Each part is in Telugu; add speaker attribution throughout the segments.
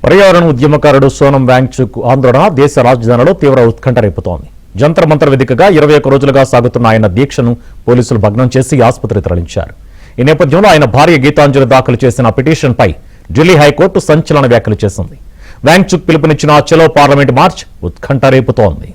Speaker 1: పర్యావరణ ఉద్యమకారుడు సోనం వాంగ్చుక్ ఆందోళన దేశ రాజధానిలో తీవ్ర ఉత్కంఠ రేపుతోంది. జంతర్ మంతర్ వేదికగా 21 రోజులుగా సాగుతున్న ఆయన దీక్షను పోలీసులు భగ్నం చేసి ఆసుపత్రికి తరలించారు. ఈ నేపథ్యంలో ఆయన భార్య గీతాంజలి దాఖలు చేసిన పిటిషన్పై ఢిల్లీ హైకోర్టు సంచలన వ్యాఖ్యలు చేసింది. వాంగ్చుక్ పిలుపునిచ్చిన చలో పార్లమెంట్ మార్చ్ ఉత్కంఠ రేపుతోంది.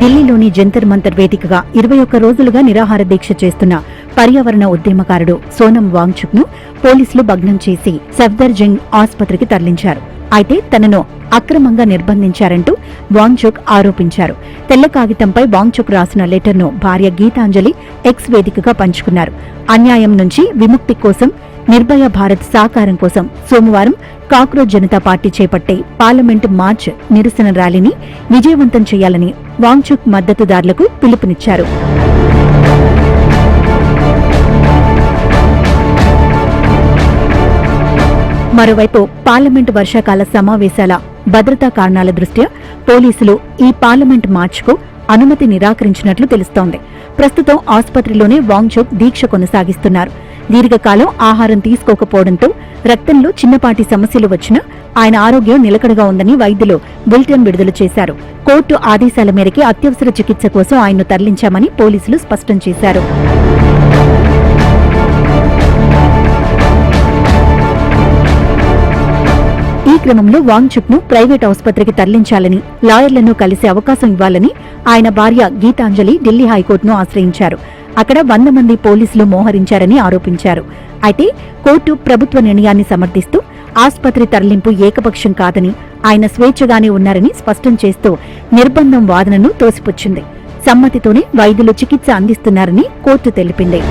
Speaker 2: ఢిల్లీలోని జంతర్ మంతర్ వేదికగా 21 రోజులుగా నిరాహార దీక్ష చేస్తున్న పర్యావరణ ఉద్యమకారుడు సోనం వాంగ్చుక్ ను పోలీసులు భగ్నం చేసి సఫ్దర్జంగ్ ఆసుపత్రికి తరలించారు. అయితే తనను అక్రమంగా నిర్బంధించారంటూ వాంగ్చుక్ ఆరోపించారు. తెల్ల కాగితంపై వాంగ్చుక్ రాసిన లెటర్ను భార్య గీతాంజలి ఎక్స్ వేదికగా పంచుకున్నారు. అన్యాయం నుంచి విముక్తి కోసం, నిర్భయ భారత్ సాకారం కోసం సోమవారం కాక్రోచ్ జనతా పార్టీ చేపట్టే పార్లమెంటు మార్చ్ నిరసన ర్యాలీని విజయవంతం చేయాలని వాంగ్చుక్ మద్దతుదారులకు పిలుపునిచ్చారు. మరోవైపు పార్లమెంటు వర్షాకాల సమావేశాల భద్రతా కారణాల దృష్ట్యా పోలీసులు ఈ పార్లమెంట్ మార్చ్కు అనుమతి నిరాకరించినట్లు తెలుస్తోంది. ప్రస్తుతం ఆసుపత్రిలోనే వాంగ్చుక్ దీక్ష కొనసాగిస్తున్నారు. దీర్ఘకాలం ఆహారం తీసుకోకపోవడంతో రక్తంలో చిన్నపాటి సమస్యలు వచ్చినా ఆయన ఆరోగ్యం నిలకడగా ఉందని వైద్యులు బులెటిన్ విడుదల చేశారు. కోర్టు ఆదేశాల మేరకు అత్యవసర చికిత్స కోసం ఆయన్ను తరలించామని పోలీసులు స్పష్టం చేశారు. ఈ క్రమంలో వాంగ్చుక్ ను ప్రైవేట్ ఆసుపత్రికి తరలించాలని, లాయర్లను కలిసే అవకాశం ఇవ్వాలని ఆయన భార్య గీతాంజలి ఢిల్లీ హైకోర్టును ఆశ్రయించారు. అక్కడ 100 మంది పోలీసులు మోహరించారని ఆరోపించారు. అయితే కోర్టు ప్రభుత్వ నిర్ణయాన్ని సమర్థిస్తూ ఆసుపత్రి తరలింపు ఏకపక్షం కాదని, ఆయన స్వేచ్ఛగానే ఉన్నారని స్పష్టం చేస్తూ నిర్బంధం వాదనను తోసిపుచ్చింది. సమ్మతితోనే వైద్యులు చికిత్స అందిస్తున్నారని కోర్టు తెలిపింది.